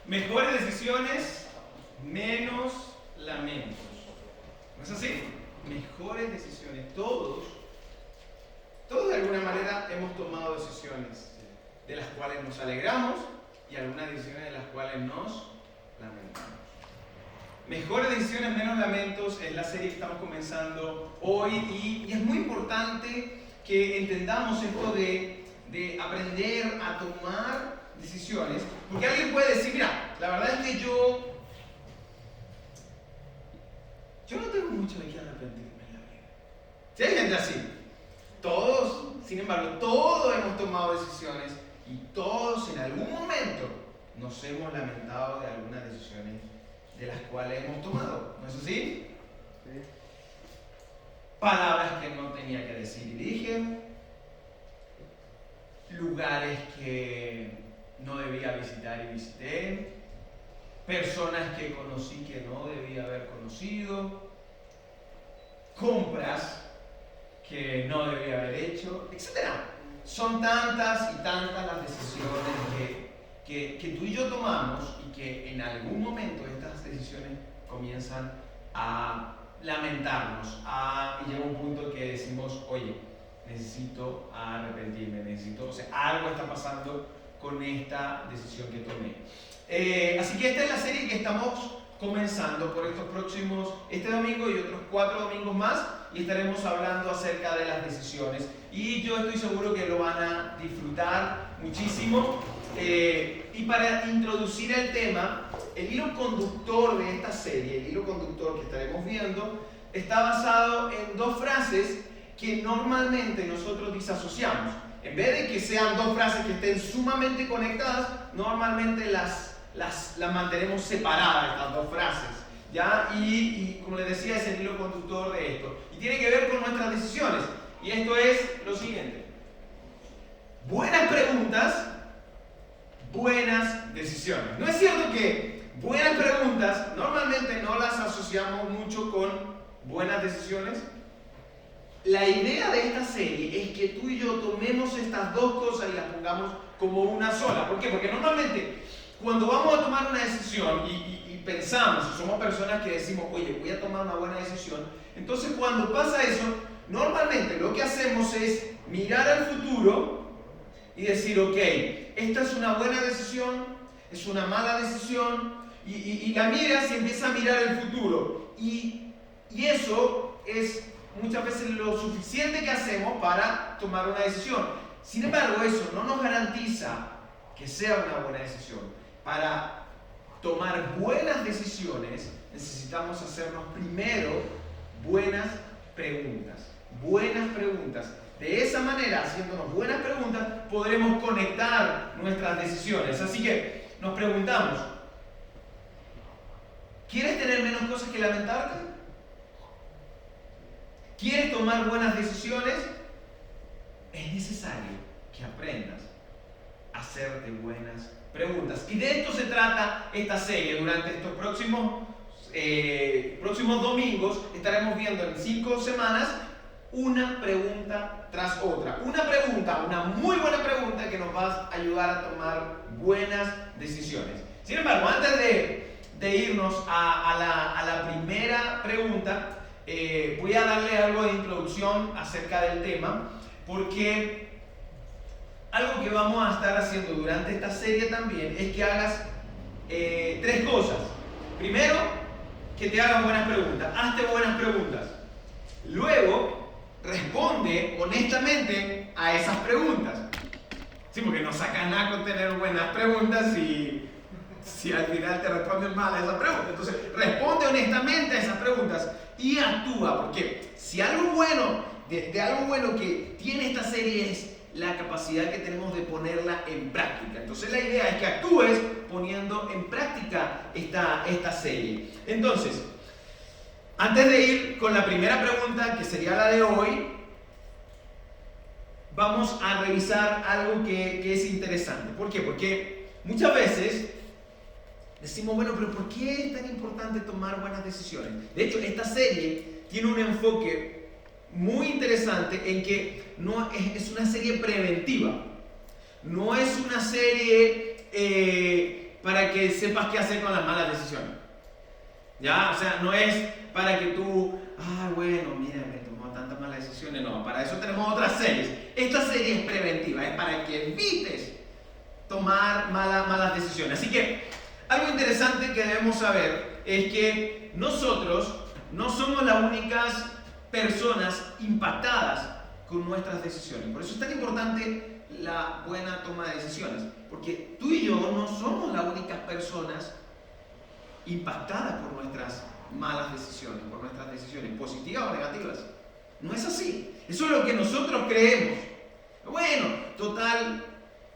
Mejores decisiones, menos lamentos. ¿No es así? Mejores decisiones. Todos de alguna manera hemos tomado decisiones de las cuales nos alegramos y algunas decisiones de las cuales nos lamentamos. Mejores decisiones, menos lamentos es la serie que estamos comenzando hoy y es muy importante que entendamos esto de aprender a tomar decisiones, porque alguien puede decir, mira, la verdad es que yo no tengo mucho de qué arrepentirme en la vida. Si hay gente así, todos, sin embargo, todos hemos tomado decisiones y todos en algún momento nos hemos lamentado de algunas decisiones de las cuales hemos tomado, ¿no es así? Sí. Palabras que no tenía que decir y dije, lugares que no debía visitar y visité, personas que conocí que no debía haber conocido, compras que no debía haber hecho, etc. Son tantas y tantas las decisiones que tú y yo tomamos y que en algún momento estas decisiones comienzan a lamentarnos y llega un punto que decimos, oye, necesito arrepentirme, o sea, algo está pasando con esta decisión que tomé. Así que esta es la serie que estamos comenzando por este domingo y otros 4 domingos más, y estaremos hablando acerca de las decisiones. Y yo estoy seguro que lo van a disfrutar muchísimo. Y para introducir el tema, el hilo conductor de esta serie, el hilo conductor que estaremos viendo, está basado en 2 frases que normalmente nosotros disasociamos. En vez de que sean 2 frases que estén sumamente conectadas, normalmente las mantenemos separadas, estas 2 frases, ¿ya? Y como les decía, es el hilo conductor de esto. Y tiene que ver con nuestras decisiones. Y esto es lo siguiente: buenas preguntas, buenas decisiones. ¿No es cierto que buenas preguntas normalmente no las asociamos mucho con buenas decisiones? La idea de esta serie es que tú y yo tomemos estas 2 cosas y las pongamos como una sola. ¿Por qué? Porque normalmente cuando vamos a tomar una decisión y pensamos, si somos personas que decimos, oye, voy a tomar una buena decisión, entonces cuando pasa eso, normalmente lo que hacemos es mirar al futuro y decir, ok, esta es una buena decisión, es una mala decisión, y la miras y empiezas a mirar el futuro. Y eso es muchas veces lo suficiente que hacemos para tomar una decisión. Sin embargo, eso no nos garantiza que sea una buena decisión. Para tomar buenas decisiones necesitamos hacernos primero buenas preguntas. De esa manera, haciéndonos buenas preguntas, podremos conectar nuestras decisiones. Así que nos preguntamos, ¿quieres tener menos cosas que lamentarte? ¿Quieres tomar buenas decisiones? Es necesario que aprendas a hacerte buenas preguntas. Y de esto se trata esta serie. Durante estos próximos domingos estaremos viendo en 5 semanas una pregunta tras otra. Una muy buena pregunta que nos va a ayudar a tomar buenas decisiones. Sin embargo, antes de irnos a la primera pregunta, voy a darle algo de introducción acerca del tema, porque algo que vamos a estar haciendo durante esta serie también es que hagas 3 cosas. Primero, que te hagas buenas preguntas. Hazte buenas preguntas. Luego, responde honestamente a esas preguntas. Sí, porque no saca nada con tener buenas preguntas si al final te responden mal a esas preguntas. Entonces, responde honestamente a esas preguntas y actúa, porque si algo bueno, de algo bueno que tiene esta serie es la capacidad que tenemos de ponerla en práctica. Entonces la idea es que actúes poniendo en práctica esta serie. Entonces, antes de ir con la primera pregunta, que sería la de hoy, vamos a revisar algo que es interesante. ¿Por qué? Porque muchas veces decimos, bueno, pero ¿por qué es tan importante tomar buenas decisiones? De hecho, esta serie tiene un enfoque muy interesante en que no es una serie preventiva. No es una serie para que sepas qué hacer con las malas decisiones. ¿Ya? O sea, no es para que tú, bueno, mira, me tomó tantas malas decisiones. No, para eso tenemos otras series. Esta serie es preventiva, es para que evites tomar malas decisiones. Así que algo interesante que debemos saber es que nosotros no somos las únicas personas impactadas con nuestras decisiones. Por eso es tan importante la buena toma de decisiones, porque tú y yo no somos las únicas personas impactadas por nuestras malas decisiones, por nuestras decisiones positivas o negativas. No es así. Eso es lo que nosotros creemos. Bueno, total,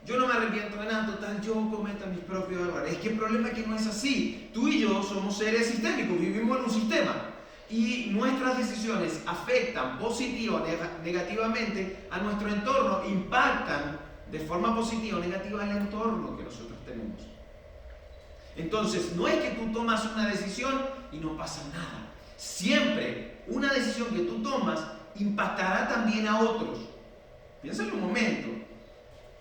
yo no me arrepiento de nada, total, yo cometo mis propios errores. Es que el problema es que no es así. Tú y yo somos seres sistémicos, vivimos en un sistema. Y nuestras decisiones afectan positiva o negativamente a nuestro entorno, impactan de forma positiva o negativa el entorno que nosotros tenemos. Entonces, no es que tú tomas una decisión y no pasa nada. Siempre una decisión que tú tomas impactará también a otros. Piénsalo un momento.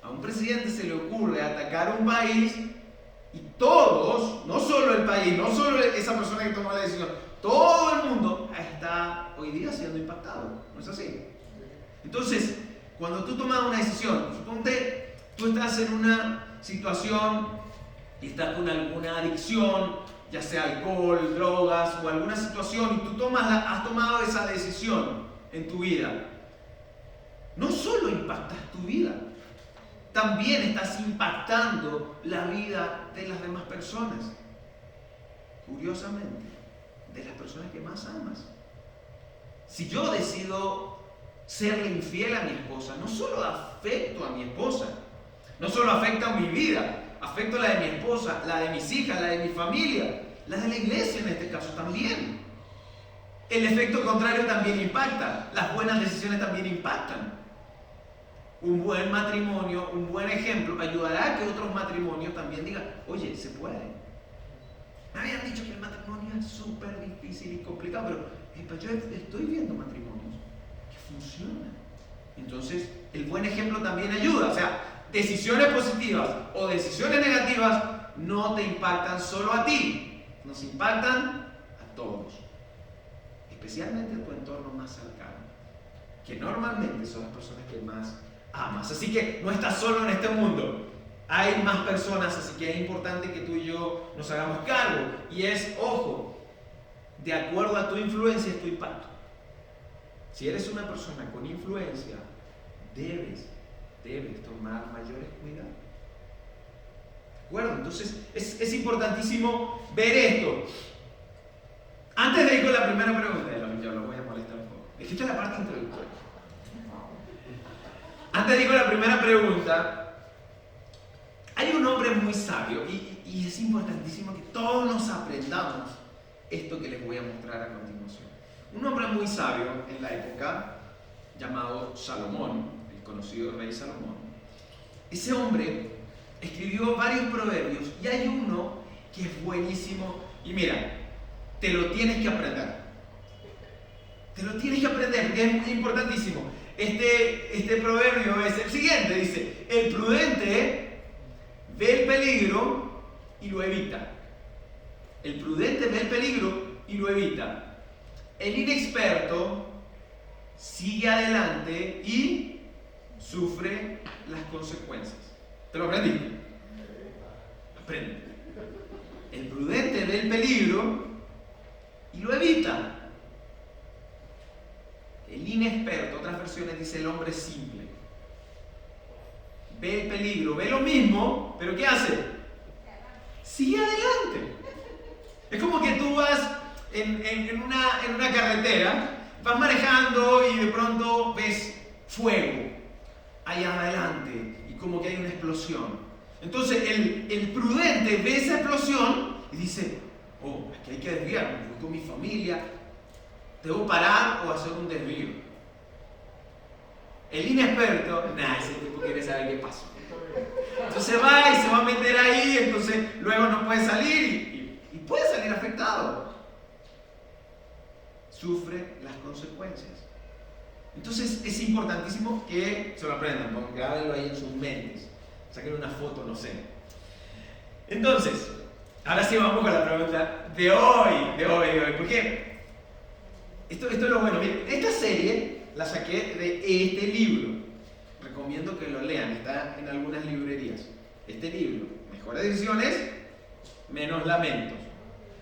A un presidente se le ocurre atacar un país y todos, no solo el país, no solo esa persona que tomó la decisión, todo el mundo está hoy día siendo impactado. ¿No es así? Entonces, cuando tú tomas una decisión, suponte tú estás en una situación y estás con alguna adicción, ya sea alcohol, drogas o alguna situación, y tú has tomado esa decisión en tu vida. No solo impactas tu vida, también estás impactando la vida de las demás personas. Curiosamente, de las personas que más amas. Si yo decido serle infiel a mi esposa, no solo afecto a mi esposa, no solo afecta a mi vida, afecto a la de mi esposa, la de mis hijas, la de mi familia, la de la iglesia en este caso también. El efecto contrario también impacta, las buenas decisiones también impactan. Un buen matrimonio, un buen ejemplo, ayudará a que otros matrimonios también digan, oye, se puede. Me habían dicho que el matrimonio es súper difícil y complicado, pero yo estoy viendo matrimonios que funcionan. Entonces, el buen ejemplo también ayuda. O sea, decisiones positivas o decisiones negativas no te impactan solo a ti, nos impactan a todos, especialmente a tu entorno más cercano, que normalmente son las personas que más amas. Así que no estás solo en este mundo. Hay más personas, así que es importante que tú y yo nos hagamos cargo. Y es, ojo, de acuerdo a tu influencia es tu impacto. Si eres una persona con influencia, debes tomar mayores cuidados. ¿De acuerdo? Entonces es importantísimo ver esto. Antes de ir con la primera pregunta, yo lo voy a molestar un poco. Esta es la parte introductoria. Antes de ir con la primera pregunta, hay un hombre muy sabio y es importantísimo que todos nos aprendamos esto que les voy a mostrar a continuación. Un hombre muy sabio en la época llamado Salomón, el conocido rey Salomón. Ese hombre escribió varios proverbios y hay uno que es buenísimo y mira, te lo tienes que aprender. Te lo tienes que aprender, que es importantísimo. Este proverbio es el siguiente, dice, el prudente ve el peligro y lo evita. El prudente ve el peligro y lo evita. El inexperto sigue adelante y sufre las consecuencias. ¿Te lo aprendí? Aprende. El prudente ve el peligro y lo evita. El inexperto, otras versiones dice el hombre simple, ve el peligro, ve lo mismo, pero ¿qué hace? Sigue adelante. Es como que tú vas en una carretera, vas manejando y de pronto ves fuego allá adelante y como que hay una explosión. Entonces el prudente ve esa explosión y dice, aquí hay que desviarme, voy con mi familia, debo parar o hacer un desvío. El inexperto, ese tipo quiere saber qué pasó. Entonces va y se va a meter ahí, entonces luego no puede salir y puede salir afectado. Sufre las consecuencias. Entonces es importantísimo que se lo aprendan, grábenlo ahí en sus mentes, saquen una foto, no sé. Entonces, ahora sí vamos con la pregunta de hoy. Porque esto es lo bueno. Miren, esta serie la saqué de este libro. Recomiendo que lo lean, está en algunas librerías. Este libro, Mejores Decisiones, Menos Lamentos.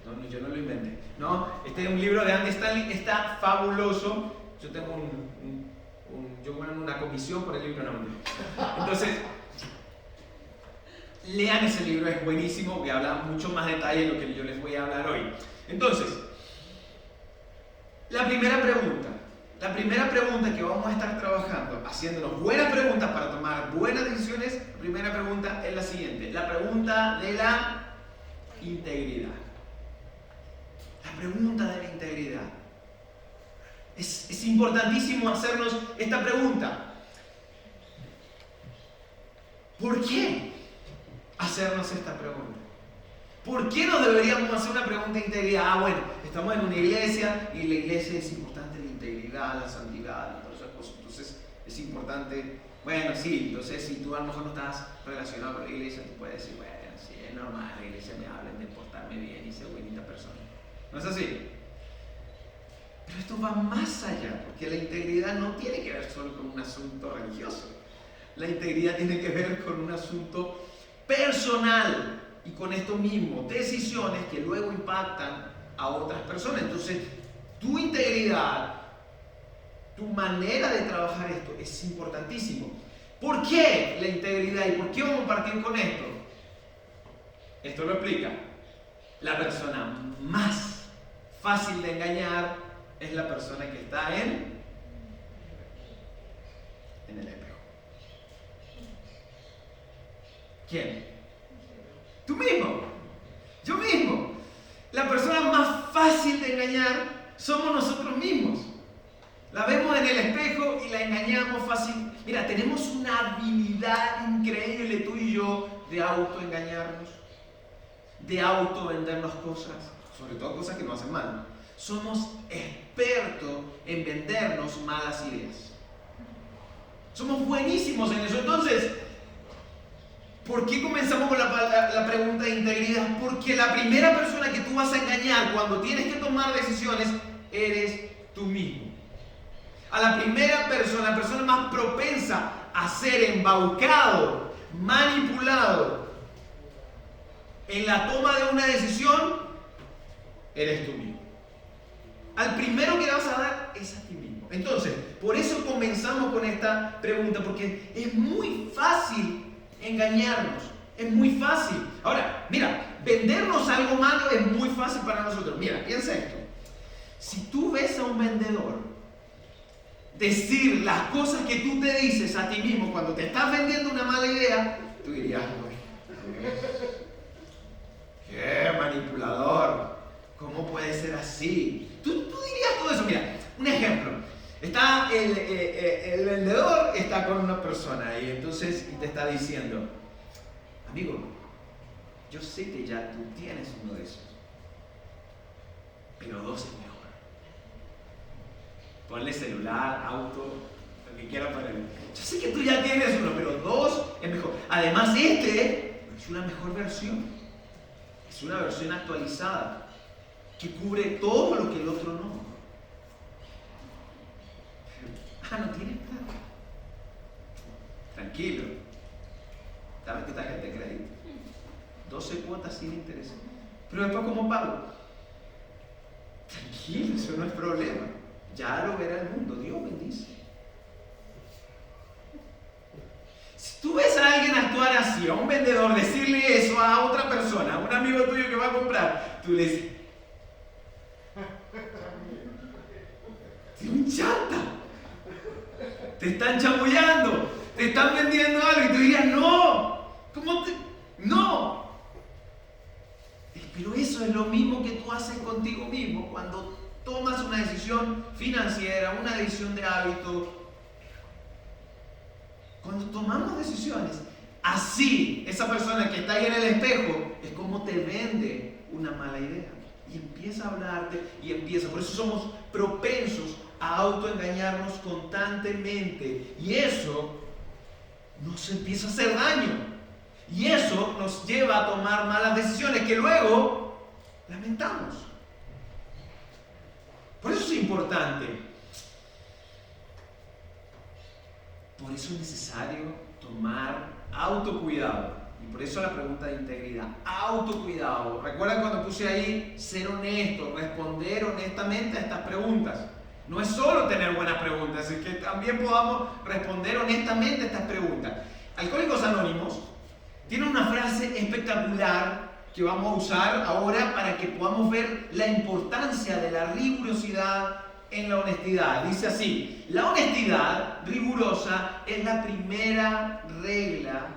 No, yo no lo inventé. No, este es un libro de Andy Stanley, está fabuloso. Yo tengo yo gano una comisión por el libro, no. Entonces, lean ese libro, es buenísimo, que habla mucho más detalle de lo que yo les voy a hablar hoy. Entonces, la primera pregunta que vamos a estar trabajando, haciéndonos buenas preguntas para tomar buenas decisiones, la primera pregunta es la siguiente, la pregunta de la integridad. La pregunta de la integridad. Es importantísimo hacernos esta pregunta. ¿Por qué hacernos esta pregunta? ¿Por qué nos deberíamos hacer una pregunta de integridad? Bueno, estamos en una iglesia y en la iglesia es importante la integridad, la santidad y todas esas cosas. Entonces es importante, bueno, sí, entonces si tú a lo mejor no estás relacionado con la iglesia, tú puedes decir, bueno, sí, es normal, la iglesia me hablen de portarme bien y ser buenita persona. ¿No es así? Pero esto va más allá, porque la integridad no tiene que ver solo con un asunto religioso. La integridad tiene que ver con un asunto personal y con esto mismo, decisiones que luego impactan a otras personas. Entonces, tu integridad, tu manera de trabajar esto es importantísimo. ¿Por qué la integridad y por qué vamos a partir con esto? Esto lo explica. La persona más fácil de engañar es la persona que está en el espejo. ¿Quién? Tú mismo. Yo mismo. La persona más fácil de engañar somos nosotros mismos. La vemos en el espejo y la engañamos fácil. Mira, tenemos una habilidad increíble tú y yo de autoengañarnos, de autovendernos cosas, sobre todo cosas que nos hacen mal. Somos expertos en vendernos malas ideas. Somos buenísimos en eso. Entonces, ¿por qué comenzamos con la pregunta de integridad? Porque la primera persona que tú vas a engañar cuando tienes que tomar decisiones eres tú mismo. A la primera persona, la persona más propensa a ser embaucado, manipulado en la toma de una decisión, eres tú mismo. Al primero que le vas a dar es a ti mismo. Entonces, por eso comenzamos con esta pregunta, porque es muy fácil engañarnos. Es muy fácil. Ahora, mira, vendernos algo malo es muy fácil para nosotros. Mira, piensa esto. Si tú ves a un vendedor decir las cosas que tú te dices a ti mismo cuando te estás vendiendo una mala idea, tú dirías, ¡qué manipulador! ¿Cómo puede ser así? Tú dirías todo eso. Mira, un ejemplo. Está el vendedor está con una persona y entonces te está diciendo, amigo, yo sé que ya tú tienes uno de esos, pero 2 es mejor. Ponle celular, auto, lo que quiera ponerle. Yo sé que tú ya tienes uno, pero 2 es mejor. Además, este es una mejor versión. Es una versión actualizada que cubre todo lo que el otro no. No tienes plata. Tranquilo. Dame tu tarjeta de crédito. 12 cuotas sin interés. Pero después, ¿cómo pago? Tranquilo, eso no es problema. Ya lo verá el mundo. Dios bendice. Si tú ves a alguien actuar así, a un vendedor, decirle eso a otra persona, a un amigo tuyo que va a comprar, tú le dices, ¡es un chata! Te están chamullando, te están vendiendo algo y tú dirías, no, ¿cómo te...? No. Pero eso es lo mismo que tú haces contigo mismo cuando tomas una decisión financiera, una decisión de hábito. Cuando tomamos decisiones, así, esa persona que está ahí en el espejo es como te vende una mala idea. Y empieza a hablarte y empieza. Por eso somos propensos a autoengañarnos constantemente. Y eso nos empieza a hacer daño. Y eso nos lleva a tomar malas decisiones que luego lamentamos. Por eso es importante. Por eso es necesario tomar autocuidado. Y por eso la pregunta de integridad. Autocuidado. ¿Recuerdan cuando puse ahí ser honesto, responder honestamente a estas preguntas? No es solo tener buenas preguntas, es que también podamos responder honestamente a estas preguntas. Alcohólicos Anónimos tiene una frase espectacular que vamos a usar ahora para que podamos ver la importancia de la rigurosidad en la honestidad. Dice así: la honestidad rigurosa es la primera regla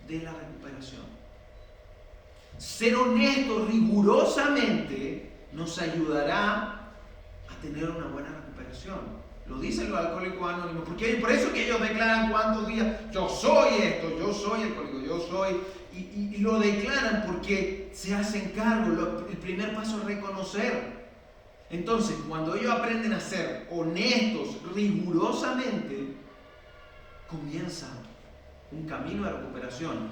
de la recuperación. Ser honesto rigurosamente nos ayudará a tener una buena recuperación. Lo dicen los alcohólicos anónimos, porque por eso que ellos declaran cuántos días, yo soy esto, yo soy alcohólico, yo soy, y lo declaran porque se hacen cargo. El primer paso es reconocer. Entonces, cuando ellos aprenden a ser honestos rigurosamente, comienza un camino de recuperación.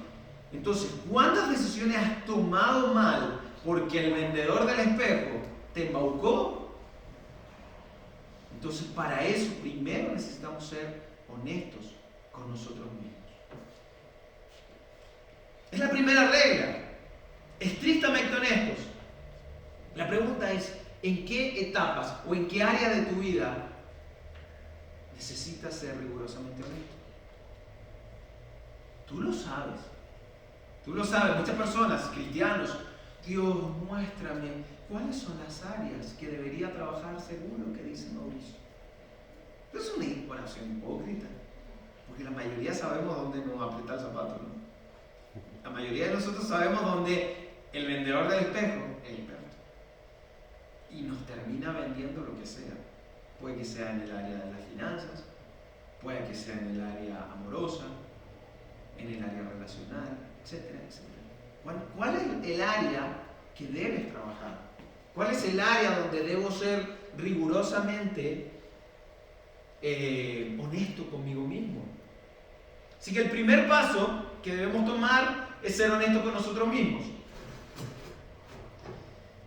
Entonces, ¿cuántas decisiones has tomado mal porque el vendedor del espejo te embaucó? Entonces, para eso primero necesitamos ser honestos con nosotros mismos. Es la primera regla. Estrictamente honestos. La pregunta es, ¿en qué etapas o en qué área de tu vida necesitas ser rigurosamente honesto? Tú lo sabes. Tú lo sabes. Muchas personas, cristianos, Dios, muéstrame cuáles son las áreas que debería trabajar según lo que dice Mauricio. Es una oración hipócrita, porque la mayoría sabemos dónde nos aprieta el zapato, ¿no? La mayoría de nosotros sabemos dónde el vendedor del espejo es el experto. Y nos termina vendiendo lo que sea. Puede que sea en el área de las finanzas, puede que sea en el área amorosa, en el área relacional, etcétera, etcétera. ¿Cuál es el área que debes trabajar? ¿Cuál es el área donde debo ser rigurosamente honesto conmigo mismo? Así que el primer paso que debemos tomar es ser honestos con nosotros mismos.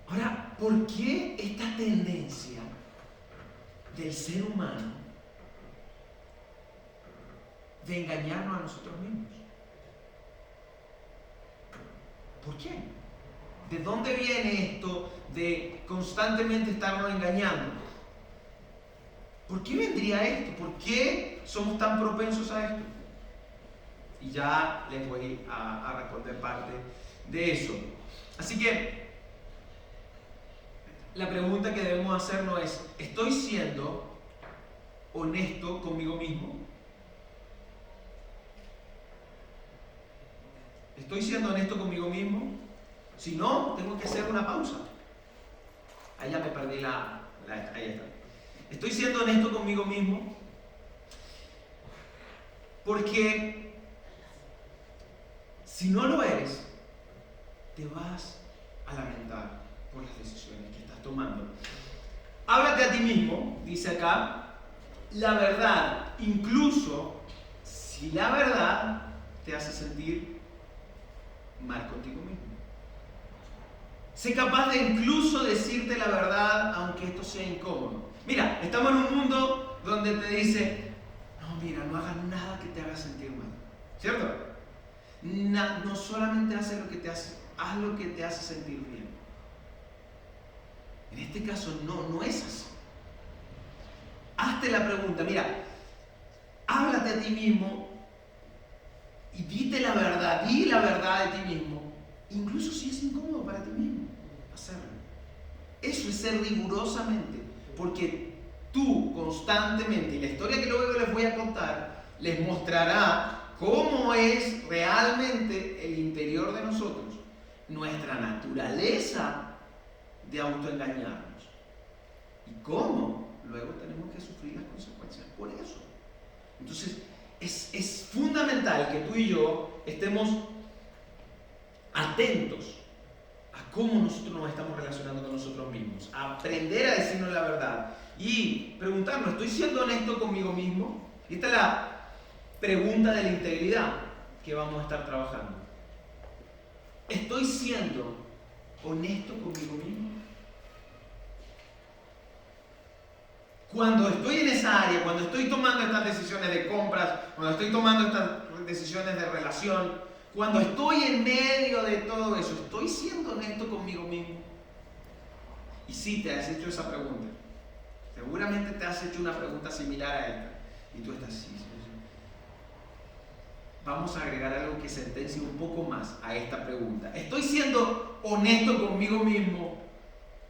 Ahora, ¿por qué esta tendencia del ser humano de engañarnos a nosotros mismos? ¿Por qué? ¿De dónde viene esto de constantemente estarnos engañando? ¿Por qué vendría esto? ¿Por qué somos tan propensos a esto? Y ya les voy a responder parte de eso. Así que la pregunta que debemos hacernos es, ¿estoy siendo honesto conmigo mismo? ¿Estoy siendo honesto conmigo mismo? Si no, tengo que hacer una pausa. Ahí ya me perdí ahí está. ¿Estoy siendo honesto conmigo mismo? Porque si no lo eres, te vas a lamentar por las decisiones que estás tomando. Háblate a ti mismo, dice acá, la verdad, incluso si la verdad te hace sentir mal contigo mismo. Sé capaz de incluso decirte la verdad aunque esto sea incómodo. Mira, estamos en un mundo donde te dice, no, mira, no hagas nada que te haga sentir mal. ¿Cierto? No solamente haz lo que te hace sentir bien. En este caso no es así. Hazte la pregunta, mira, háblate a ti mismo y di la verdad de ti mismo, incluso si es incómodo para ti mismo hacerlo. Eso es ser rigurosamente, porque tú constantemente, y la historia que luego les voy a contar, les mostrará cómo es realmente el interior de nosotros, nuestra naturaleza de autoengañarnos y cómo luego tenemos que sufrir las consecuencias por eso. Entonces es fundamental que tú y yo estemos atentos a cómo nosotros nos estamos relacionando con nosotros mismos, a aprender a decirnos la verdad y preguntarnos, ¿estoy siendo honesto conmigo mismo? Esta es la pregunta de la integridad que vamos a estar trabajando. ¿Estoy siendo honesto conmigo mismo? Cuando estoy en esa área, cuando estoy tomando estas decisiones de compras, cuando estoy tomando estas decisiones de relación, cuando estoy en medio de todo eso, ¿estoy siendo honesto conmigo mismo? Y sí, te has hecho esa pregunta. Seguramente te has hecho una pregunta similar a esta. Y tú estás así. Vamos a agregar algo que sentencie un poco más a esta pregunta. ¿Estoy siendo honesto conmigo mismo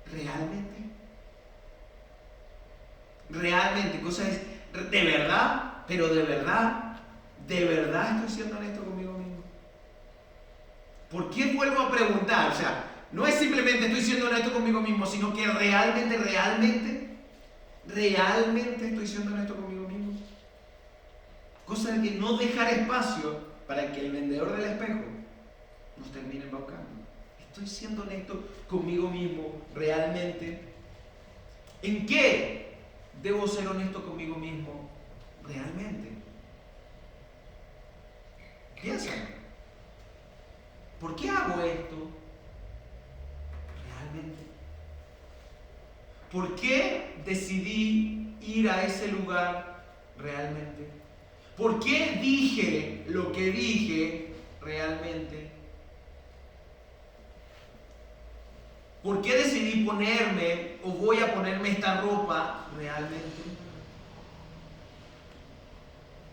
realmente? Realmente, cosa es, de verdad, pero de verdad estoy siendo honesto conmigo mismo. ¿Por qué vuelvo a preguntar? O sea, no es simplemente estoy siendo honesto conmigo mismo, sino que realmente estoy siendo honesto conmigo mismo. Cosa de que no dejar espacio para que el vendedor del espejo nos termine embaucando. Estoy siendo honesto conmigo mismo realmente. ¿En qué debo ser honesto conmigo mismo realmente? Piensa. ¿Por qué hago esto realmente? ¿Por qué decidí ir a ese lugar realmente? ¿Por qué dije lo que dije realmente? ¿Por qué decidí ponerme o voy a ponerme esta ropa realmente?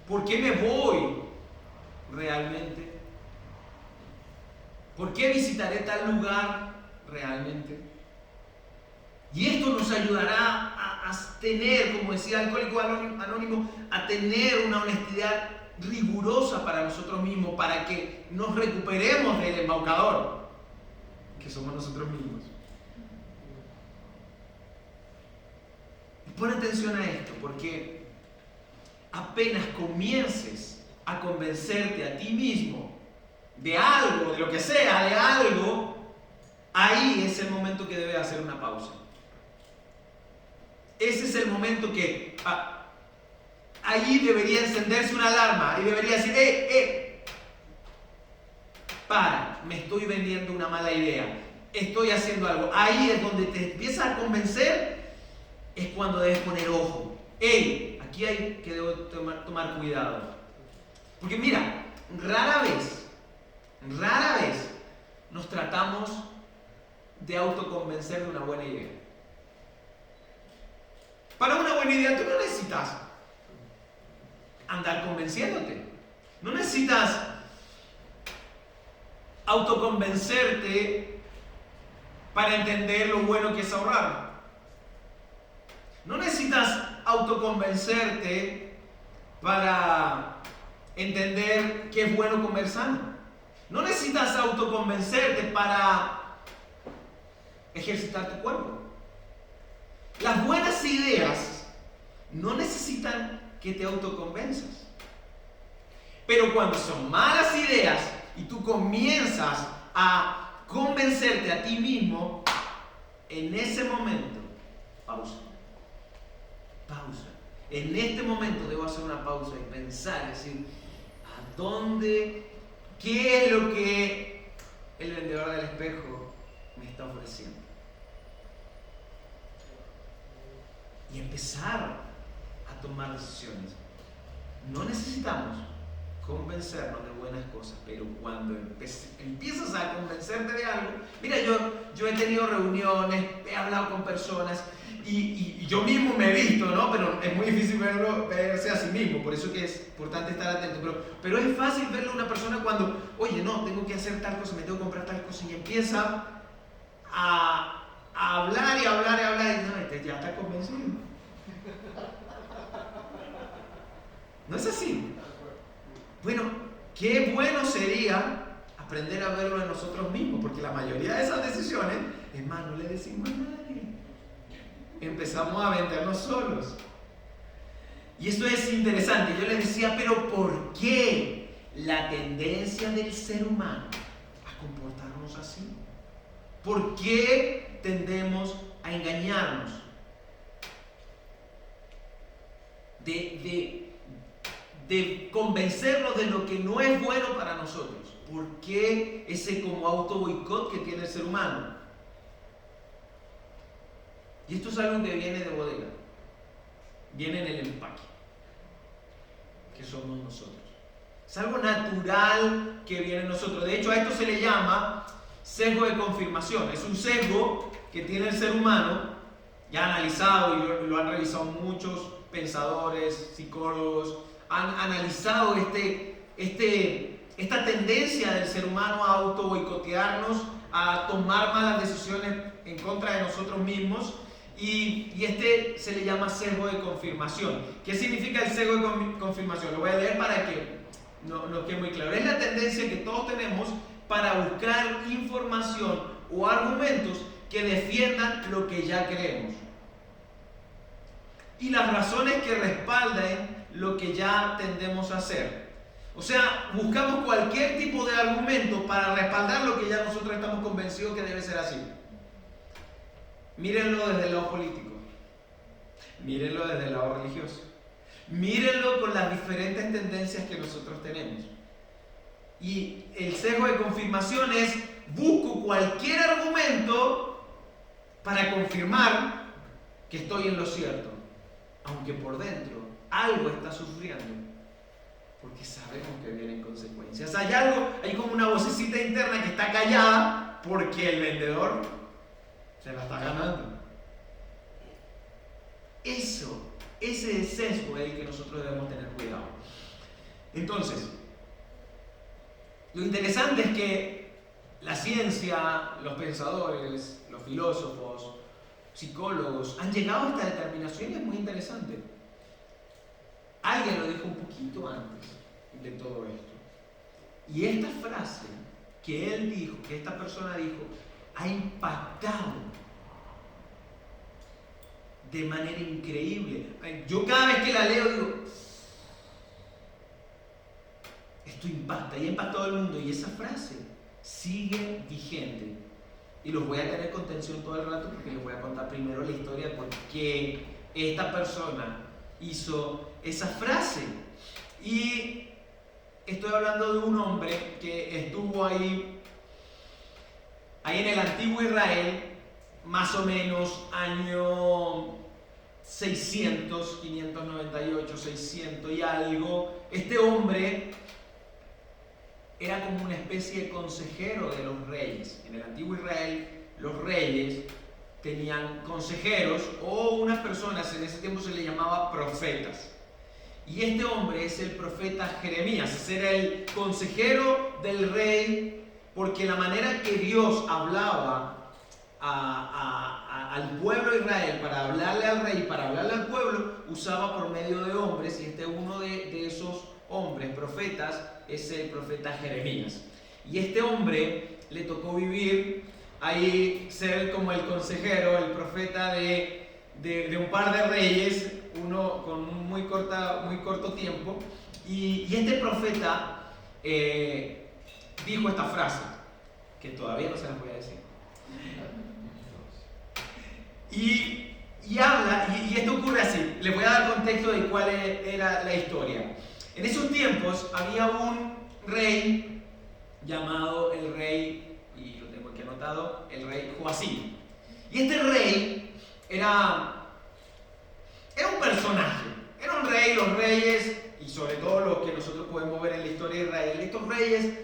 ¿Por qué me voy realmente? ¿Por qué visitaré tal lugar realmente? Y esto nos ayudará a tener, como decía Alcohólico Anónimo, a tener una honestidad rigurosa para nosotros mismos, para que nos recuperemos del embaucador, que somos nosotros mismos. Y pon atención a esto, porque apenas comiences a convencerte a ti mismo de algo, de lo que sea, de algo, ahí es el momento que debes hacer una pausa. Ese es el momento que allí debería encenderse una alarma y debería decir, para, me estoy vendiendo una mala idea, estoy haciendo algo. Ahí es donde te empiezas a convencer, es cuando debes poner ojo. Aquí hay que debo tomar cuidado. Porque mira, rara vez nos tratamos de autoconvencer de una buena idea. Para una buena idea tú no necesitas andar convenciéndote. No necesitas autoconvencerte para entender lo bueno que es ahorrar. No necesitas autoconvencerte para entender que es bueno comer sano. No necesitas autoconvencerte para ejercitar tu cuerpo. Las buenas ideas no necesitan que te autoconvenzas. Pero cuando son malas ideas y tú comienzas a convencerte a ti mismo, en ese momento, pausa. En este momento debo hacer una pausa y pensar, decir, ¿a dónde? ¿Qué es lo que el vendedor del espejo me está ofreciendo? Y empezar a tomar decisiones. No necesitamos convencernos de buenas cosas, pero cuando empiezas a convencerte de algo, mira, yo he tenido reuniones, he hablado con personas y yo mismo me he visto, ¿no? Pero es muy difícil verse a sí mismo, por eso que es importante estar atento. Pero es fácil verle a una persona cuando, oye, no, tengo que hacer tal cosa, me tengo que comprar tal cosa, y empieza a hablar y no, ya está convencido. ¿No es así? Bueno, qué bueno sería aprender a verlo en nosotros mismos, porque la mayoría de esas decisiones, es más, no le decimos a nadie. Empezamos a vendernos solos. Y esto es interesante. Yo les decía, pero ¿por qué la tendencia del ser humano a comportarnos así? ¿Por qué tendemos a engañarnos? De convencernos de lo que no es bueno para nosotros. ¿Por qué ese como auto boicot que tiene el ser humano? Y esto es algo que viene de bodega, viene en el empaque, que somos nosotros. Es algo natural que viene en nosotros. De hecho, a esto se le llama sesgo de confirmación. Es un sesgo que tiene el ser humano, ya analizado, y lo han revisado muchos pensadores, psicólogos, han analizado esta tendencia del ser humano a auto boicotearnos, a tomar malas decisiones en contra de nosotros mismos, y se le llama sesgo de confirmación. ¿Qué significa el sesgo de confirmación? Lo voy a leer para que no quede muy claro. Es la tendencia que todos tenemos para buscar información o argumentos que defiendan lo que ya creemos, y las razones que respalden lo que ya tendemos a hacer. O sea, buscamos cualquier tipo de argumento para respaldar lo que ya nosotros estamos convencidos que debe ser así. Mírenlo desde el lado político, mírenlo desde el lado religioso, mírenlo con las diferentes tendencias que nosotros tenemos. Y el sesgo de confirmación es: busco cualquier argumento para confirmar que estoy en lo cierto, aunque por dentro algo está sufriendo, porque sabemos que vienen consecuencias. Hay como una vocecita interna que está callada porque el vendedor se la está ganando. Ese sesgo es el que nosotros debemos tener cuidado. Entonces, lo interesante es que la ciencia, los pensadores, los filósofos, psicólogos han llegado a esta determinación, y es muy interesante. Alguien lo dijo un poquito antes de todo esto. Y esta frase que él dijo, que esta persona dijo, ha impactado de manera increíble. Yo cada vez que la leo digo, esto impacta, y ha impactado al mundo, y esa frase sigue vigente. Y los voy a tener con tensión todo el rato, porque les voy a contar primero la historia de por qué esta persona hizo esa frase. Y estoy hablando de un hombre que estuvo ahí en el antiguo Israel, más o menos año 600, 598, 600 y algo. Este hombre era como una especie de consejero de los reyes. En el antiguo Israel, los reyes tenían consejeros, o unas personas, en ese tiempo se le llamaba profetas. Y este hombre es el profeta Jeremías. Ese era el consejero del rey, porque la manera que Dios hablaba al pueblo de Israel, para hablarle al rey, para hablarle al pueblo, usaba por medio de hombres, y uno de esos hombres, profetas, es el profeta Jeremías. Y este hombre le tocó vivir ahí, ser como el consejero, el profeta de un par de reyes, uno con un muy corto tiempo. Y este profeta dijo esta frase, que todavía no se las voy a decir. Y habla, y esto ocurre así. Les voy a dar contexto de cuál era la historia. En esos tiempos había un rey llamado el rey, y lo tengo aquí anotado, el rey Joacim. Y este rey era un personaje, era un rey. Los reyes, y sobre todo los que nosotros podemos ver en la historia de Israel, estos reyes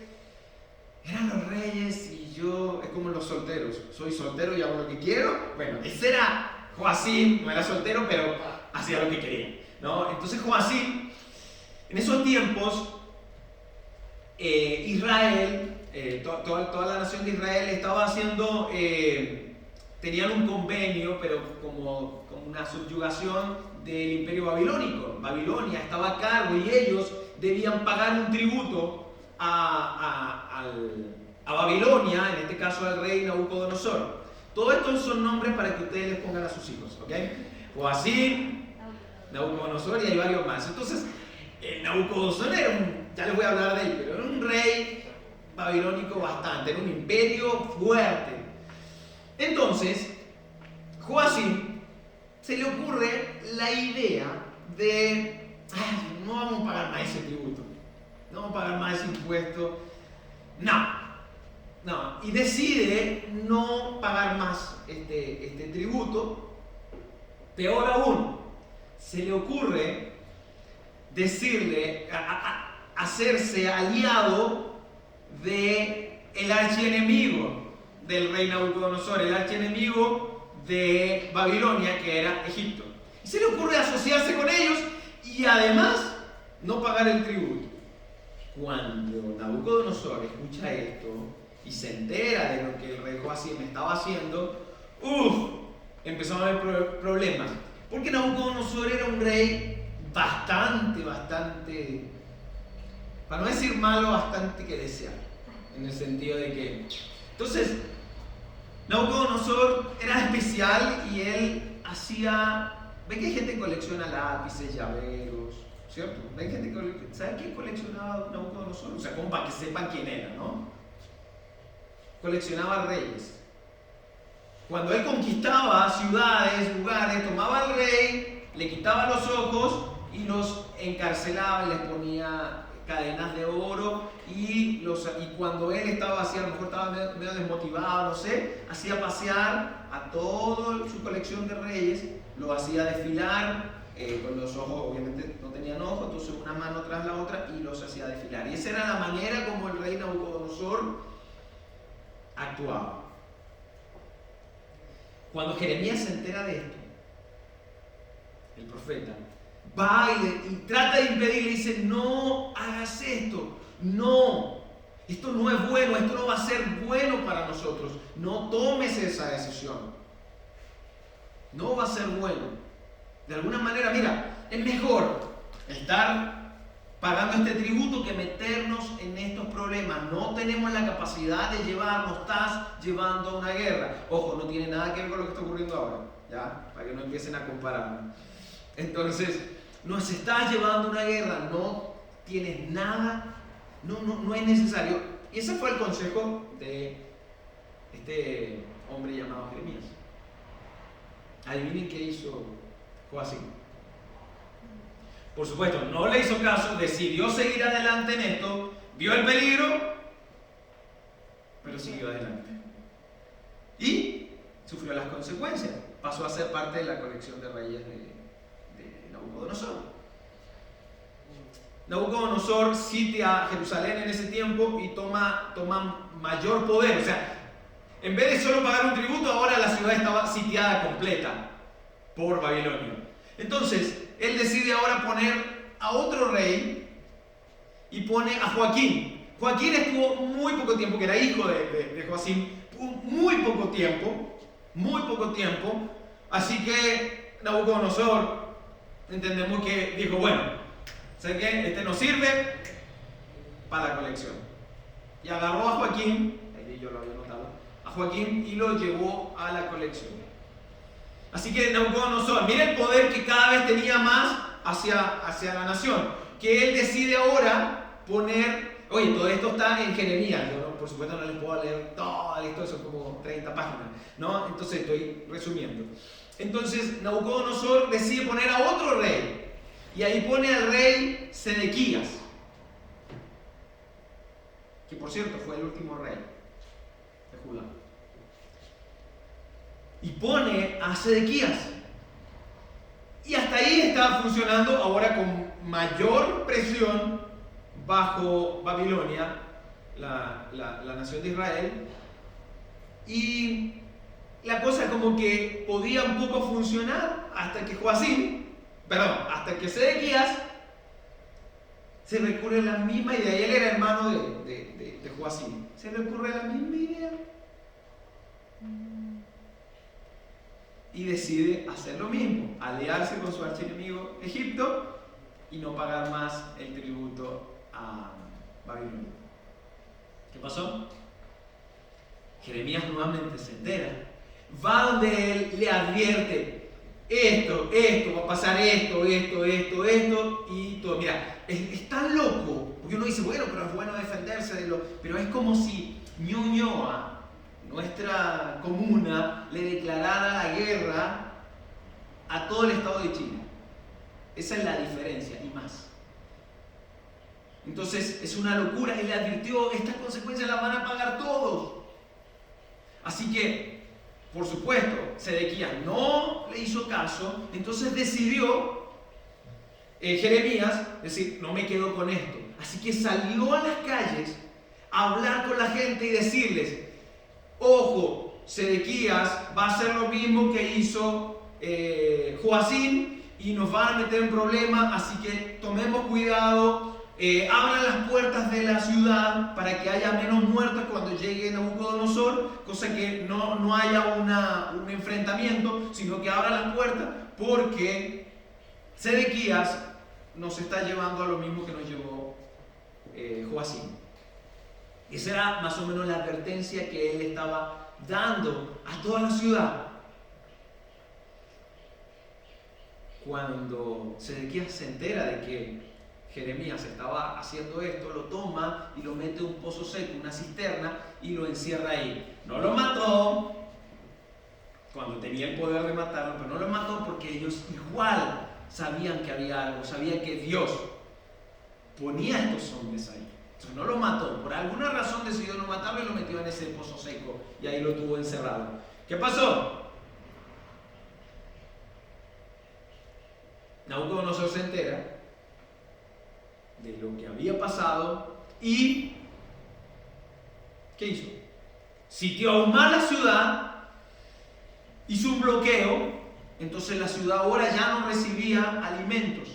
eran los reyes, y es como los solteros. Soy soltero y hago lo que quiero. Bueno, ese era Joacim, no era soltero, pero hacía lo que quería, ¿no? Entonces Joacim, en esos tiempos, Israel, toda la nación de Israel estaba haciendo, tenían un convenio, pero como una subyugación del imperio babilónico. Babilonia estaba a cargo, y ellos debían pagar un tributo a Babilonia, en este caso al rey Nabucodonosor. Todos estos son nombres para que ustedes les pongan a sus hijos, ¿ok? Joacim, Nabucodonosor, y hay varios más. Entonces, Nabucodonosor ya les voy a hablar de él, pero era un rey babilónico bastante, era un imperio fuerte. Entonces, Joacim se le ocurre la idea de, no vamos a pagar más ese tributo, no vamos a pagar más ese impuesto. no, y decide no pagar más este tributo. Peor aún, se le ocurre decirle, hacerse aliado de el archienemigo del rey Nabucodonosor, el archienemigo de Babilonia, que era Egipto. Y se le ocurre asociarse con ellos y además no pagar el tributo. Cuando Nabucodonosor escucha esto y se entera de lo que el rey Joacim estaba haciendo, empezó a haber problemas. Porque Nabucodonosor era un rey bastante, para no decir malo, bastante que desear. En el sentido de que... Entonces, Nabucodonosor era especial y él hacía... ¿Ven que hay gente que colecciona lápices, llaveros? ¿Cierto? ¿Ven gente que... ¿Saben quién coleccionaba Nabucodonosor? O sea, como para que sepan quién era, ¿no? Coleccionaba reyes. Cuando él conquistaba ciudades, lugares, tomaba al rey, le quitaba los ojos y los encarcelaba y les ponía cadenas de oro y cuando él estaba así, a lo mejor estaba medio desmotivado, no sé, hacía pasear a toda su colección de reyes, lo hacía desfilar con los ojos, obviamente no tenían ojos, entonces una mano tras la otra y los hacía desfilar. Y esa era la manera como el rey Nabucodonosor actuaba. Cuando Jeremías se entera de esto, el profeta va y trata de impedirle y dice: no hagas esto, esto no es bueno, esto no va a ser bueno para nosotros, no tomes esa decisión, no va a ser bueno. De alguna manera, mira, es mejor estar pagando este tributo que meternos en estos problemas. No tenemos la capacidad de llevarnos, estás llevando a una guerra. Ojo, no tiene nada que ver con lo que está ocurriendo ahora, ¿ya? Para que no empiecen a comparar. Entonces, nos estás llevando a una guerra, no tienes nada, no es necesario. Y ese fue el consejo de este hombre llamado Jeremías. Adivinen qué hizo Joacim. Por supuesto, no le hizo caso, decidió seguir adelante en esto, vio el peligro, pero siguió adelante. Y sufrió las consecuencias. Pasó a ser parte de la colección de reyes de Nabucodonosor. Nabucodonosor sitia Jerusalén en ese tiempo y toma mayor poder. O sea, en vez de solo pagar un tributo, ahora la ciudad estaba sitiada completa por Babilonia. Entonces, él decide ahora poner a otro rey y pone a Joaquín. Joaquín estuvo muy poco tiempo, que era hijo de Joacim, muy poco tiempo. Así que Nabucodonosor, entendemos que dijo: bueno, ¿saben qué? Este nos sirve para la colección. Y agarró a Joaquín, ahí yo lo había notado, a Joaquín y lo llevó a la colección. Así que Nabucodonosor, mira el poder que cada vez tenía más hacia la nación, que él decide ahora poner... Oye, todo esto está en Jeremías, yo por supuesto no les puedo leer toda la historia, son como 30 páginas, ¿no? Entonces estoy resumiendo. Entonces Nabucodonosor decide poner a otro rey, y ahí pone al rey Sedequías, que por cierto fue el último rey de Judá. Y pone a Sedequías. Y hasta ahí estaba funcionando, ahora con mayor presión bajo Babilonia, la nación de Israel. Y la cosa como que podía un poco funcionar hasta que Sedequías se recurre a la misma idea. Y él era hermano de Joacim. Se recurre a la misma idea. Y decide hacer lo mismo, aliarse con su archienemigo Egipto y no pagar más el tributo a Babilonia. ¿Qué pasó? Jeremías nuevamente se entera, va donde él, le advierte: esto, va a pasar esto, y todo. Mira, es tan loco, porque uno dice: bueno, pero es bueno defenderse de lo... Pero es como si Ñuñoa, nuestra comuna, le declarara la guerra a todo el estado de Chile. Esa es la diferencia, y más. Entonces es una locura. Él le advirtió, estas consecuencias las van a pagar todos. Así que, por supuesto, Sedequías no le hizo caso. Entonces decidió Jeremías decir, no me quedo con esto. Así que salió a las calles a hablar con la gente y decirles, ojo, Sedequías va a hacer lo mismo que hizo Joacim y nos van a meter en problemas, así que tomemos cuidado. Abran las puertas de la ciudad para que haya menos muertos cuando llegue Nabucodonosor, cosa que no haya un enfrentamiento, sino que abran las puertas, porque Sedequías nos está llevando a lo mismo que nos llevó Joacim. Esa era más o menos la advertencia que él estaba dando a toda la ciudad. Cuando Sedequías se entera de que Jeremías estaba haciendo esto, lo toma y lo mete en un pozo seco, una cisterna, y lo encierra ahí. No lo mató cuando tenía el poder de matarlo, pero no lo mató porque ellos igual sabían que había algo, sabían que Dios ponía a estos hombres ahí. Entonces no lo mató, por alguna razón decidió no matarlo y lo metió en ese pozo seco y ahí lo tuvo encerrado. ¿Qué pasó? Nabucodonosor se entera de lo que había pasado y ¿qué hizo? Sitió aún más la ciudad, hizo un bloqueo. Entonces la ciudad ahora ya no recibía alimentos.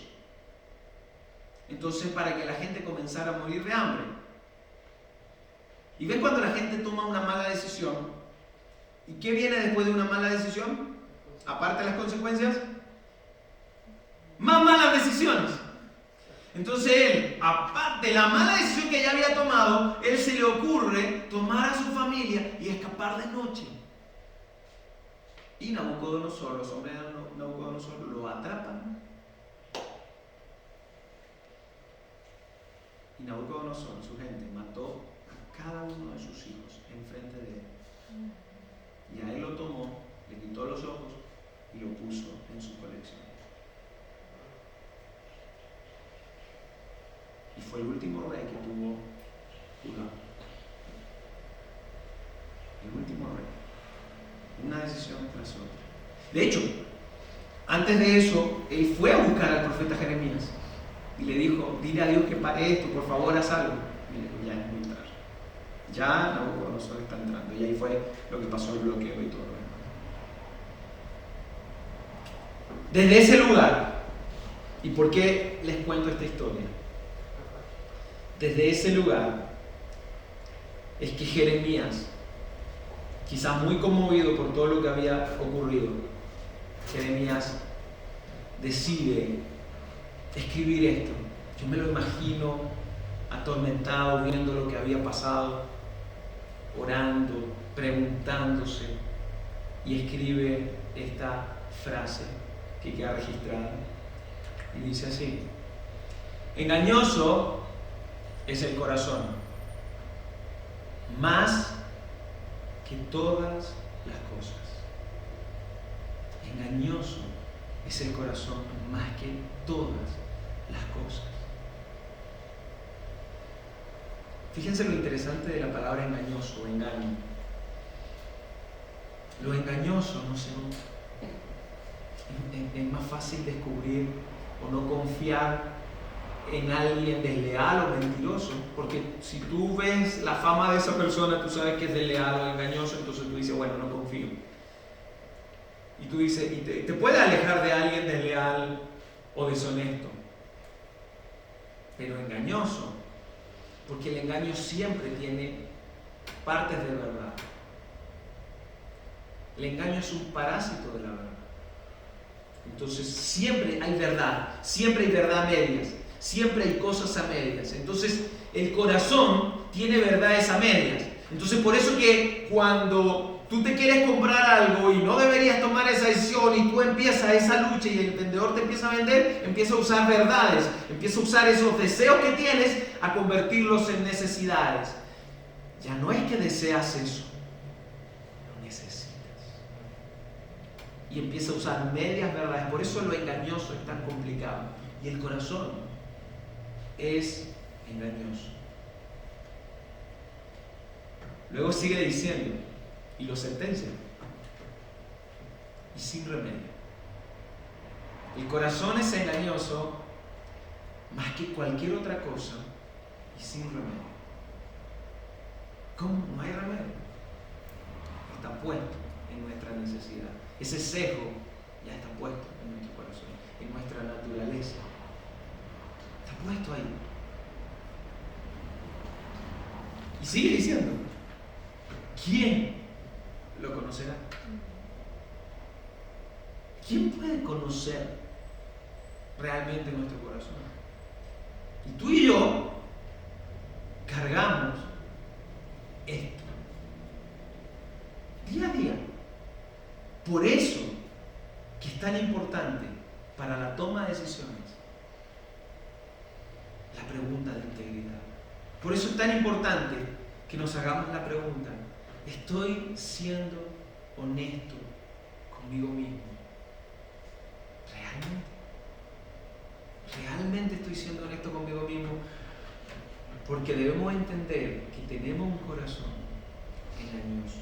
Entonces, para que la gente comenzara a morir de hambre. Y ves cuando la gente toma una mala decisión. ¿Y qué viene después de una mala decisión? Aparte de las consecuencias, más malas decisiones. Entonces él, aparte de la mala decisión que ya había tomado, él se le ocurre tomar a su familia y escapar de noche. Y Nabucodonosor, los hombres de Nabucodonosor lo atrapan. Y Nabucodonosor, su gente, mató a cada uno de sus hijos enfrente de él. Y a él lo tomó, le quitó los ojos y lo puso en su colección. Y fue el último rey que tuvo Judá. El último rey. Una decisión tras otra. De hecho, antes de eso, él fue a buscar al profeta Jeremías y le dijo, dile a Dios que pare esto, por favor, haz algo. Y le dijo, ya es muy tarde. Ya Nabucodonosor está entrando. Y ahí fue lo que pasó, el bloqueo y todo lo demás. Desde ese lugar, ¿y por qué les cuento esta historia? Desde ese lugar es que Jeremías, quizás muy conmovido por todo lo que había ocurrido, Jeremías decide escribir esto. Yo me lo imagino atormentado, viendo lo que había pasado, orando, preguntándose, y escribe esta frase que queda registrada. Y dice así: engañoso es el corazón, más que todas las cosas. Engañoso es el corazón más que todas las cosas. Fíjense lo interesante de la palabra engañoso o engaño. Lo engañoso no se nota. Es más fácil descubrir o no confiar en alguien desleal o mentiroso, porque si tú ves la fama de esa persona, tú sabes que es desleal o engañoso, entonces tú dices, bueno, no confío. Y tú dices, y te puede alejar de alguien desleal o deshonesto, pero engañoso, porque el engaño siempre tiene partes de verdad. El engaño es un parásito de la verdad. Entonces siempre hay verdad, siempre hay verdad a medias, siempre hay cosas a medias. Entonces el corazón tiene verdades a medias. Entonces por eso que cuando tú te quieres comprar algo y no deberías tomar esa decisión y tú empiezas esa lucha y el vendedor te empieza a vender, empieza a usar verdades, empieza a usar esos deseos que tienes a convertirlos en necesidades. Ya no es que deseas eso, lo necesitas. Y empieza a usar medias verdades. Por eso lo engañoso es tan complicado. Y el corazón es engañoso. Luego sigue diciendo, y lo sentencia, y sin remedio. El corazón es engañoso más que cualquier otra cosa y sin remedio. ¿Cómo? No hay remedio. Está puesto en nuestra necesidad. Ese sesgo ya está puesto en nuestro corazón, en nuestra naturaleza. Está puesto ahí. Y sigue diciendo, ¿quién lo conocerá? ¿Quién puede conocer realmente nuestro corazón? Y tú y yo cargamos esto día a día. Por eso que es tan importante para la toma de decisiones la pregunta de integridad. Por eso es tan importante que nos hagamos la pregunta: ¿estoy siendo honesto conmigo mismo? ¿Realmente estoy siendo honesto conmigo mismo? Porque debemos entender que tenemos un corazón engañoso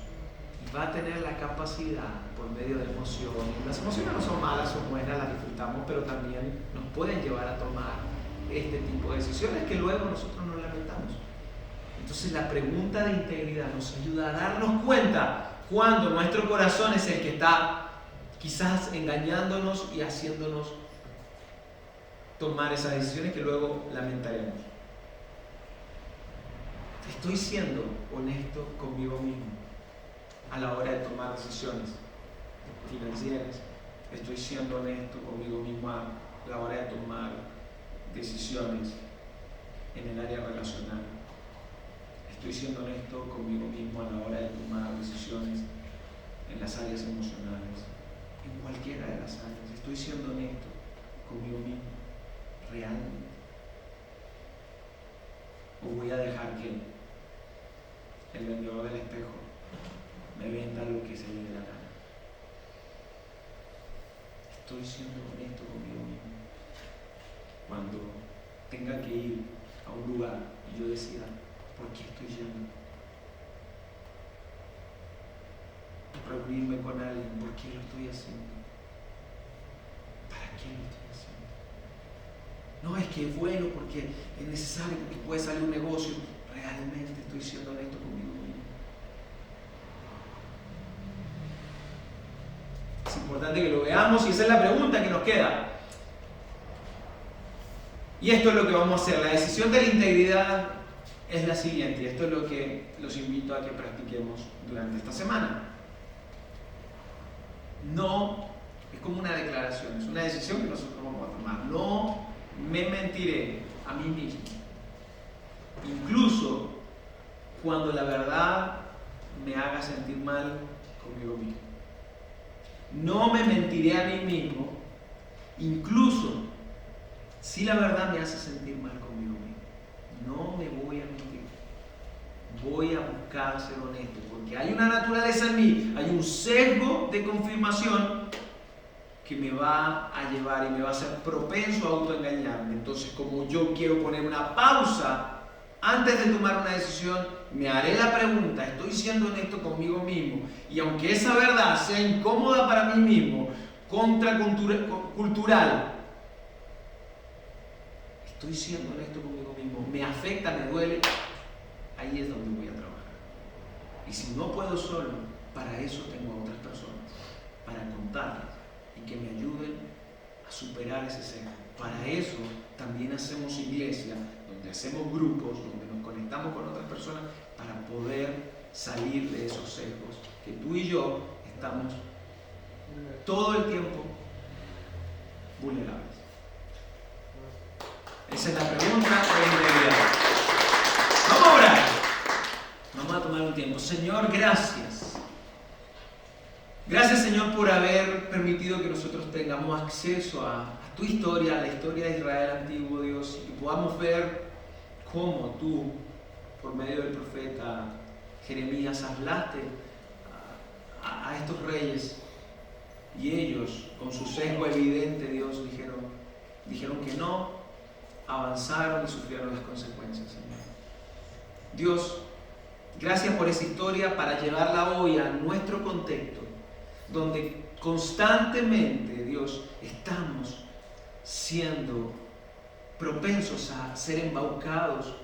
y va a tener la capacidad, por medio de emociones. Las emociones no son malas, son buenas, las disfrutamos, pero también nos pueden llevar a tomar este tipo de decisiones que luego nosotros nos lamentamos. Entonces la pregunta de integridad nos ayuda a darnos cuenta cuando nuestro corazón es el que está quizás engañándonos y haciéndonos tomar esas decisiones que luego lamentaremos. Estoy siendo honesto conmigo mismo a la hora de tomar decisiones financieras. Estoy siendo honesto conmigo mismo a la hora de tomar decisiones en el área relacional. Estoy siendo honesto conmigo mismo a la hora de tomar decisiones en las áreas emocionales, en cualquiera de las áreas. Estoy siendo honesto conmigo mismo realmente. ¿O voy a dejar que el vendedor del espejo me venda lo que se le dé la gana? Estoy siendo honesto conmigo mismo cuando tenga que ir a un lugar y yo decida por qué estoy yendo. Reunirme con alguien, ¿por qué lo estoy haciendo? ¿Para qué lo estoy haciendo? No, es que es bueno porque es necesario, porque puede salir un negocio. Realmente estoy siendo honesto conmigo mismo. Es importante que lo veamos y esa es la pregunta que nos queda. Y esto es lo que vamos a hacer. La decisión de la integridad es la siguiente. Y esto es lo que los invito a que practiquemos durante esta semana. No, es como una declaración, es una decisión que nosotros vamos a tomar. No me mentiré a mí mismo, incluso cuando la verdad me haga sentir mal conmigo mismo. No me mentiré a mí mismo, incluso si la verdad me hace sentir mal conmigo mismo. No me voy a mentir. Voy a buscar ser honesto, porque hay una naturaleza en mí, hay un sesgo de confirmación que me va a llevar y me va a hacer propenso a autoengañarme. Entonces, como yo quiero poner una pausa antes de tomar una decisión, me haré la pregunta: ¿estoy siendo honesto conmigo mismo? Y aunque esa verdad sea incómoda para mí mismo, contracultural, estoy siendo honesto conmigo mismo, me afecta, me duele, ahí es donde voy a trabajar. Y si no puedo solo, para eso tengo a otras personas, para contarles y que me ayuden a superar ese sesgo. Para eso también hacemos iglesia, donde hacemos grupos, donde nos conectamos con otras personas para poder salir de esos sesgos que tú y yo estamos todo el tiempo vulnerables. Esa es la pregunta de integridad. Vamos a orar. Vamos a tomar un tiempo. Señor, gracias. Gracias, Señor, por haber permitido que nosotros tengamos acceso a tu historia, a la historia de Israel antiguo, Dios, y que podamos ver cómo tú, por medio del profeta Jeremías, hablaste a estos reyes, y ellos, con su sesgo evidente, Dios, dijeron que no avanzaron y sufrieron las consecuencias, Señor. Dios, gracias por esa historia para llevarla hoy a nuestro contexto, donde constantemente, Dios, estamos siendo propensos a ser embaucados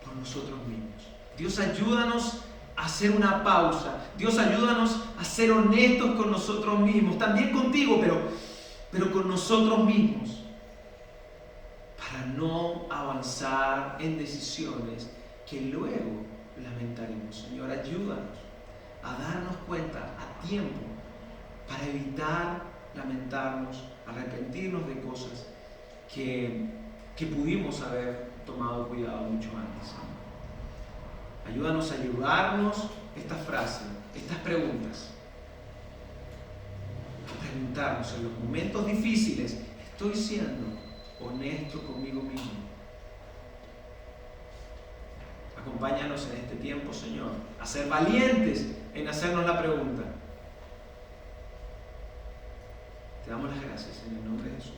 por nosotros mismos. Dios, ayúdanos a hacer una pausa. Dios, ayúdanos a ser honestos con nosotros mismos, también contigo, pero con nosotros mismos, para no avanzar en decisiones que luego lamentaremos. Señor, ayúdanos a darnos cuenta a tiempo para evitar lamentarnos, arrepentirnos de cosas que pudimos haber tomado cuidado mucho antes. Ayúdanos a llevarnos esta frase, estas preguntas, a preguntarnos en los momentos difíciles: ¿estoy siendo honesto conmigo mismo? Acompáñanos en este tiempo, Señor, a ser valientes en hacernos la pregunta. Te damos las gracias en el nombre de Jesús.